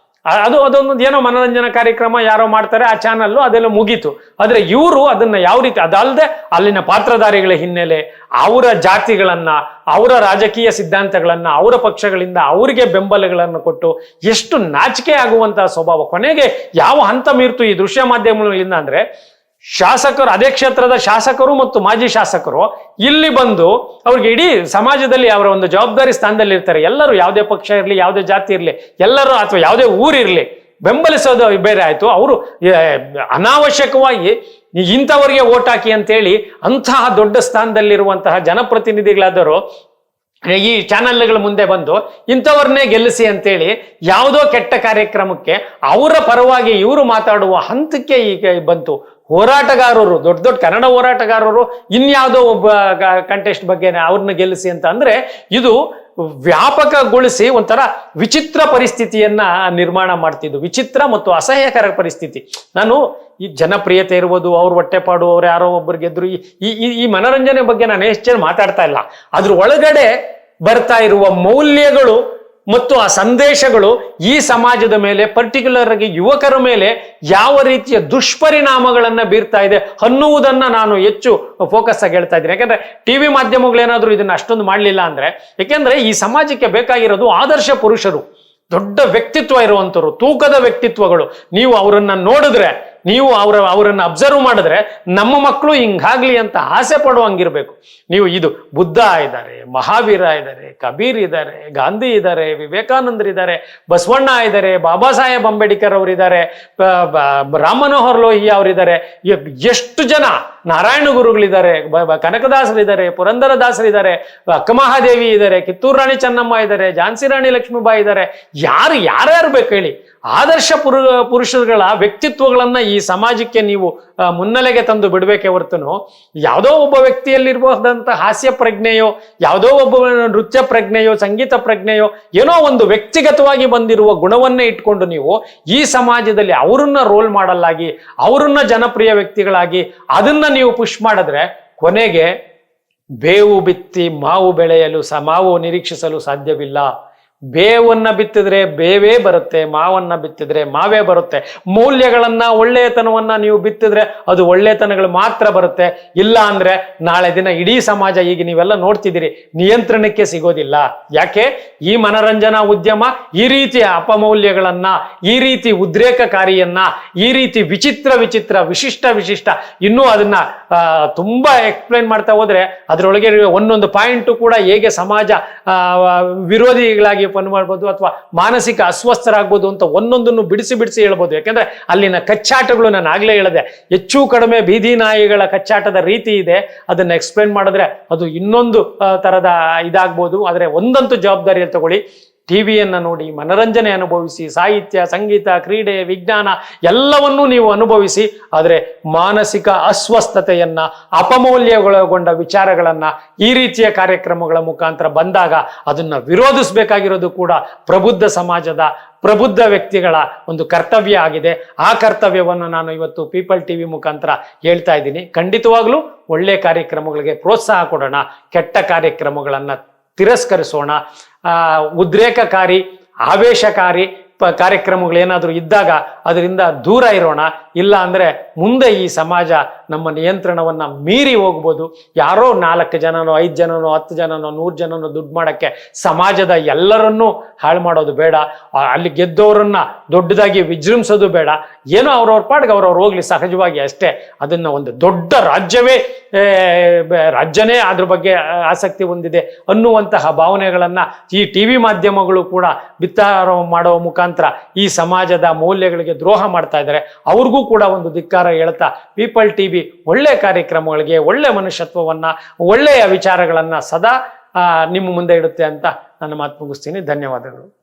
ಅದೊಂದು ಏನೋ ಮನೋರಂಜನಾ ಕಾರ್ಯಕ್ರಮ ಯಾರೋ ಮಾಡ್ತಾರೆ, ಆ ಚಾನಲ್ಲು ಅದೆಲ್ಲ ಮುಗೀತು. ಆದ್ರೆ ಇವರು ಅದನ್ನ ಯಾವ ರೀತಿ, ಅದಲ್ಲದೆ ಅಲ್ಲಿನ ಪಾತ್ರಧಾರಿಗಳ ಹಿನ್ನೆಲೆ, ಅವರ ಜಾತಿಗಳನ್ನ, ಅವರ ರಾಜಕೀಯ ಸಿದ್ಧಾಂತಗಳನ್ನ, ಅವರ ಪಕ್ಷಗಳಿಂದ ಅವರಿಗೆ ಬೆಂಬಲಗಳನ್ನು ಕೊಟ್ಟು ಎಷ್ಟು ನಾಚಿಕೆ ಆಗುವಂತಹ ಸ್ವಭಾವ. ಕೊನೆಗೆ ಯಾವ ಹಂತ ಮೀರ್ತು ಈ ದೃಶ್ಯ ಮಾಧ್ಯಮಗಳಿಂದ ಅಂದ್ರೆ ಶಾಸಕರು, ಅದೇ ಕ್ಷೇತ್ರದ ಶಾಸಕರು ಮತ್ತು ಮಾಜಿ ಶಾಸಕರು ಇಲ್ಲಿ ಬಂದು ಅವ್ರಿಗೆ ಇಡೀ ಸಮಾಜದಲ್ಲಿ ಅವರ ಒಂದು ಜವಾಬ್ದಾರಿ ಸ್ಥಾನದಲ್ಲಿ ಇರ್ತಾರೆ. ಎಲ್ಲರೂ ಯಾವುದೇ ಪಕ್ಷ ಇರಲಿ, ಯಾವುದೇ ಜಾತಿ ಇರಲಿ, ಎಲ್ಲರೂ ಅಥವಾ ಯಾವುದೇ ಊರಿರ್ಲಿ ಬೆಂಬಲಿಸೋದು ಬೇರೆ ಆಯ್ತು. ಅವರು ಅನಾವಶ್ಯಕವಾಗಿ ಇಂಥವರಿಗೆ ಓಟ್ ಹಾಕಿ ಅಂತೇಳಿ ಅಂತಹ ದೊಡ್ಡ ಸ್ಥಾನದಲ್ಲಿರುವಂತಹ ಜನಪ್ರತಿನಿಧಿಗಳಾದವರು ಈ ಚಾನಲ್ಗಳ ಮುಂದೆ ಬಂದು ಇಂಥವ್ರನ್ನೇ ಗೆಲ್ಲಿಸಿ ಅಂತೇಳಿ ಯಾವುದೋ ಕೆಟ್ಟ ಕಾರ್ಯಕ್ರಮಕ್ಕೆ ಅವರ ಪರವಾಗಿ ಇವರು ಮಾತಾಡುವ ಹಂತಕ್ಕೆ ಈಗ ಬಂತು. ಹೋರಾಟಗಾರರು, ದೊಡ್ಡ ದೊಡ್ಡ ಕನ್ನಡ ಹೋರಾಟಗಾರರು ಇನ್ಯಾವುದೋ ಒಬ್ಬ ಕಂಟೆಸ್ಟ್ ಬಗ್ಗೆ ಅವ್ರನ್ನ ಗೆಲ್ಲಿಸಿ ಅಂತ ಅಂದ್ರೆ ಇದು ವ್ಯಾಪಕಗೊಳಿಸಿ ಒಂಥರ ವಿಚಿತ್ರ ಪರಿಸ್ಥಿತಿಯನ್ನ ನಿರ್ಮಾಣ ಮಾಡ್ತಿದ್ದು, ವಿಚಿತ್ರ ಮತ್ತು ಅಸಹ್ಯಕರ ಪರಿಸ್ಥಿತಿ. ನಾನು ಈ ಜನಪ್ರಿಯತೆ ಇರ್ಬೋದು, ಅವ್ರ ಹೊಟ್ಟೆಪಾಡು, ಅವ್ರು ಯಾರೋ ಒಬ್ಬರು ಗೆದ್ರು, ಈ ಮನೋರಂಜನೆ ಬಗ್ಗೆ ನಾನು ಎಷ್ಟು ಜನ ಮಾತಾಡ್ತಾ ಇಲ್ಲ. ಅದ್ರ ಒಳಗಡೆ ಬರ್ತಾ ಇರುವ ಮೌಲ್ಯಗಳು ಮತ್ತು ಆ ಸಂದೇಶಗಳು ಈ ಸಮಾಜದ ಮೇಲೆ, ಪರ್ಟಿಕ್ಯುಲರ್ ಆಗಿ ಯುವಕರ ಮೇಲೆ ಯಾವ ರೀತಿಯ ದುಷ್ಪರಿಣಾಮಗಳನ್ನ ಬೀರ್ತಾ ಇದೆ ಅನ್ನುವುದನ್ನ ನಾನು ಹೆಚ್ಚು ಫೋಕಸ್ ಆಗಿ ಹೇಳ್ತಾ ಇದ್ದೀನಿ. ಯಾಕಂದ್ರೆ ಟಿವಿ ಮಾಧ್ಯಮಗಳೇನಾದ್ರೂ ಇದನ್ನ ಅಷ್ಟೊಂದು ಮಾಡಲಿಲ್ಲ ಅಂದ್ರೆ, ಯಾಕೆಂದ್ರೆ ಈ ಸಮಾಜಕ್ಕೆ ಬೇಕಾಗಿರೋದು ಆದರ್ಶ ಪುರುಷರು, ದೊಡ್ಡ ವ್ಯಕ್ತಿತ್ವ ಇರುವಂತರು, ತೂಕದ ವ್ಯಕ್ತಿತ್ವಗಳು. ನೀವು ಅವರನ್ನ ನೋಡಿದ್ರೆ, ನೀವು ಅವರನ್ನ ಅಬ್ಸರ್ವ್ ಮಾಡಿದ್ರೆ ನಮ್ಮ ಮಕ್ಕಳು ಹಿಂಗಾಗ್ಲಿ ಅಂತ ಆಸೆ ಪಡುವಂಗಿರ್ಬೇಕು. ನೀವು ಇದು ಬುದ್ಧ ಇದ್ದಾರೆ, ಮಹಾವೀರ ಇದ್ದಾರೆ, ಕಬೀರ್ ಇದ್ದಾರೆ, ಗಾಂಧಿ ಇದ್ದಾರೆ, ವಿವೇಕಾನಂದರಿದ್ದಾರೆ, ಬಸವಣ್ಣ ಇದ್ದಾರೆ, ಬಾಬಾ ಸಾಹೇಬ್ ಅಂಬೇಡ್ಕರ್ ಅವರಿದ್ದಾರೆ, ರಾಮ್ ಮನೋಹರ್ ಲೋಹಿಯಾ ಅವರಿದ್ದಾರೆ, ಎಷ್ಟು ಜನ ನಾರಾಯಣ ಗುರುಗಳಿದ್ದಾರೆ, ಕನಕದಾಸರಿದ್ದಾರೆ, ಪುರಂದರದಾಸರಿದ್ದಾರೆ, ಅಕ್ಕಮಹಾದೇವಿ ಇದ್ದಾರೆ, ಕಿತ್ತೂರು ರಾಣಿ ಚೆನ್ನಮ್ಮ ಇದ್ದಾರೆ, ಝಾನ್ಸಿ ರಾಣಿ ಲಕ್ಷ್ಮೀಬಾಯಿ ಇದ್ದಾರೆ. ಯಾರ್ಯಾರು ಬೇಕು ಹೇಳಿ? ಆದರ್ಶ ಪುರುಷರುಗಳ ವ್ಯಕ್ತಿತ್ವಗಳನ್ನ ಈ ಸಮಾಜಕ್ಕೆ ನೀವು ಮುನ್ನೆಲೆಗೆ ತಂದು ಬಿಡ್ಬೇಕೆ ಹೊರತುನು ಯಾವುದೋ ಒಬ್ಬ ವ್ಯಕ್ತಿಯಲ್ಲಿರಬಹುದಂತ ಹಾಸ್ಯ ಪ್ರಜ್ಞೆಯೋ, ಯಾವುದೋ ಒಬ್ಬ ನೃತ್ಯ ಪ್ರಜ್ಞೆಯೋ, ಸಂಗೀತ ಪ್ರಜ್ಞೆಯೋ, ಏನೋ ಒಂದು ವ್ಯಕ್ತಿಗತವಾಗಿ ಬಂದಿರುವ ಗುಣವನ್ನೇ ಇಟ್ಕೊಂಡು ನೀವು ಈ ಸಮಾಜದಲ್ಲಿ ಅವರನ್ನ ರೋಲ್ ಮಾಡಲಾಗಿ, ಅವರನ್ನ ಜನಪ್ರಿಯ ವ್ಯಕ್ತಿಗಳಾಗಿ ಅದನ್ನ ನೀವು ಪುಷ್ ಮಾಡಿದ್ರೆ ಕೊನೆಗೆ ಬೇವು ಬಿತ್ತಿ ಮಾವು ಬೆಳೆಯಲು ಮಾವು ನಿರೀಕ್ಷಿಸಲು ಸಾಧ್ಯವಿಲ್ಲ. ಬೇವನ್ನ ಬಿತ್ತಿದ್ರೆ ಬೇವೇ ಬರುತ್ತೆ, ಮಾವನ್ನ ಬಿತ್ತಿದ್ರೆ ಮಾವೇ ಬರುತ್ತೆ. ಮೌಲ್ಯಗಳನ್ನ, ಒಳ್ಳೆಯತನವನ್ನ ನೀವು ಬಿತ್ತಿದ್ರೆ ಅದು ಒಳ್ಳೆತನಗಳು ಮಾತ್ರ ಬರುತ್ತೆ. ಇಲ್ಲ ಅಂದ್ರೆ ನಾಳೆ ದಿನ ಇಡೀ ಸಮಾಜ, ಈಗ ನೀವೆಲ್ಲ ನೋಡ್ತಿದ್ದೀರಿ, ನಿಯಂತ್ರಣಕ್ಕೆ ಸಿಗೋದಿಲ್ಲ. ಯಾಕೆ? ಈ ಮನರಂಜನಾ ಉದ್ಯಮ ಈ ರೀತಿಯ ಅಪಮೌಲ್ಯಗಳನ್ನ, ಈ ರೀತಿ ಉದ್ರೇಕಕಾರಿಯನ್ನ, ಈ ರೀತಿ ವಿಚಿತ್ರ ವಿಶಿಷ್ಟ ಇನ್ನೂ ಅದನ್ನ ತುಂಬಾ ಎಕ್ಸ್ಪ್ಲೈನ್ ಮಾಡ್ತಾ ಹೋದ್ರೆ ಅದರೊಳಗೆ ಒಂದೊಂದು ಪಾಯಿಂಟು ಕೂಡ ಹೇಗೆ ಸಮಾಜ ವಿರೋಧಿಗಳಾಗಿ ಮಾಡ್ಬೋದು ಅಥವಾ ಮಾನಸಿಕ ಅಸ್ವಸ್ಥರಾಗ್ಬೋದು ಅಂತ ಒಂದೊಂದನ್ನು ಬಿಡಿಸಿ ಹೇಳ್ಬೋದು. ಯಾಕೆಂದ್ರೆ ಅಲ್ಲಿನ ಕಚ್ಚಾಟಗಳು, ನಾನು ಆಗ್ಲೇ ಹೇಳಿದೆ, ಹೆಚ್ಚು ಕಡಿಮೆ ಬೀದಿ ನಾಯಿಗಳ ಕಚ್ಚಾಟದ ರೀತಿ ಇದೆ. ಅದನ್ನ ಎಕ್ಸ್ಪ್ಲೇನ್ ಮಾಡಿದ್ರೆ ಅದು ಇನ್ನೊಂದು ತರದ ಇದಾಗ್ಬೋದು. ಆದ್ರೆ ಒಂದಂತೂ ಜವಾಬ್ದಾರಿಯಲ್ಲಿ ತಗೊಳ್ಳಿ, ಟಿವಿಯನ್ನ ನೋಡಿ, ಮನರಂಜನೆ ಅನುಭವಿಸಿ, ಸಾಹಿತ್ಯ, ಸಂಗೀತ, ಕ್ರೀಡೆ, ವಿಜ್ಞಾನ ಎಲ್ಲವನ್ನೂ ನೀವು ಅನುಭವಿಸಿ. ಆದರೆ ಮಾನಸಿಕ ಅಸ್ವಸ್ಥತೆಯನ್ನ, ಅಪಮೌಲ್ಯಗೊಳಗೊಂಡ ವಿಚಾರಗಳನ್ನ ಈ ರೀತಿಯ ಕಾರ್ಯಕ್ರಮಗಳ ಮುಖಾಂತರ ಬಂದಾಗ ಅದನ್ನ ವಿರೋಧಿಸಬೇಕಾಗಿರೋದು ಕೂಡ ಪ್ರಬುದ್ಧ ಸಮಾಜದ, ಪ್ರಬುದ್ಧ ವ್ಯಕ್ತಿಗಳ ಒಂದು ಕರ್ತವ್ಯ ಆಗಿದೆ. ಆ ಕರ್ತವ್ಯವನ್ನು ನಾನು ಇವತ್ತು ಪೀಪಲ್ ಟಿವಿ ಮುಖಾಂತರ ಹೇಳ್ತಾ ಇದ್ದೀನಿ. ಖಂಡಿತವಾಗ್ಲೂ ಒಳ್ಳೆ ಕಾರ್ಯಕ್ರಮಗಳಿಗೆ ಪ್ರೋತ್ಸಾಹ ಕೊಡೋಣ, ಕೆಟ್ಟ ಕಾರ್ಯಕ್ರಮಗಳನ್ನ ತಿರಸ್ಕರಿಸೋಣ. ಉದ್ರೇಕಕಾರಿ, ಆವೇಶಕಾರಿ ಕಾರ್ಯಕ್ರಮಗಳೇನಾದರೂ ಇದ್ದಾಗ ಅದರಿಂದ ದೂರ ಇರೋಣ. ಇಲ್ಲ ಅಂದ್ರೆ ಮುಂದೆ ಈ ಸಮಾಜ ನಮ್ಮ ನಿಯಂತ್ರಣವನ್ನ ಮೀರಿ ಹೋಗ್ಬೋದು. ಯಾರೋ 4 ಜನನೋ 5 ಜನನೋ 10 ಜನನೋ 100 ಜನನೋ ದುಡ್ಡು ಮಾಡಕ್ಕೆ ಸಮಾಜದ ಎಲ್ಲರನ್ನೂ ಹಾಳು ಮಾಡೋದು ಬೇಡ. ಅಲ್ಲಿ ಗೆದ್ದವರನ್ನ ದೊಡ್ಡದಾಗಿ ವಿಜೃಂಭಿಸೋದು ಬೇಡ. ಏನೋ ಅವ್ರವ್ರ ಪಾಡ್ಗೆ ಅವ್ರವ್ರು ಹೋಗ್ಲಿ ಸಹಜವಾಗಿ ಅಷ್ಟೇ. ಅದನ್ನ ಒಂದು ದೊಡ್ಡ ರಾಜ್ಯವೇ ರಾಜ್ಯನೇ ಅದ್ರ ಬಗ್ಗೆ ಆಸಕ್ತಿ ಹೊಂದಿದೆ ಅನ್ನುವಂತಹ ಭಾವನೆಗಳನ್ನ ಈ ಟಿವಿ ಮಾಧ್ಯಮಗಳು ಕೂಡ ಬಿತ್ತಾರ ಮಾಡುವ ಮುಖಾಂತರ ಈ ಸಮಾಜದ ಮೌಲ್ಯಗಳಿಗೆ ದ್ರೋಹ ಮಾಡ್ತಾ ಇದ್ದಾರೆ. ಅವ್ರಿಗೂ ಕೂಡ ಒಂದು ಧಿಕ್ಕಾರ ಹೇಳ್ತಾ ಪೀಪಲ್ ಟಿವಿ ಒಳ್ಳೆ ಕಾರ್ಯಕ್ರಮಗಳಿಗೆ, ಒಳ್ಳೆ ಮನುಷ್ಯತ್ವವನ್ನ, ಒಳ್ಳೆಯ ವಿಚಾರಗಳನ್ನ ಸದಾ ನಿಮ್ಮ ಮುಂದೆ ಇಡುತ್ತೆ ಅಂತ ನನ್ನ ಮಾತು ಮುಗಿಸ್ತೀನಿ. ಧನ್ಯವಾದಗಳು.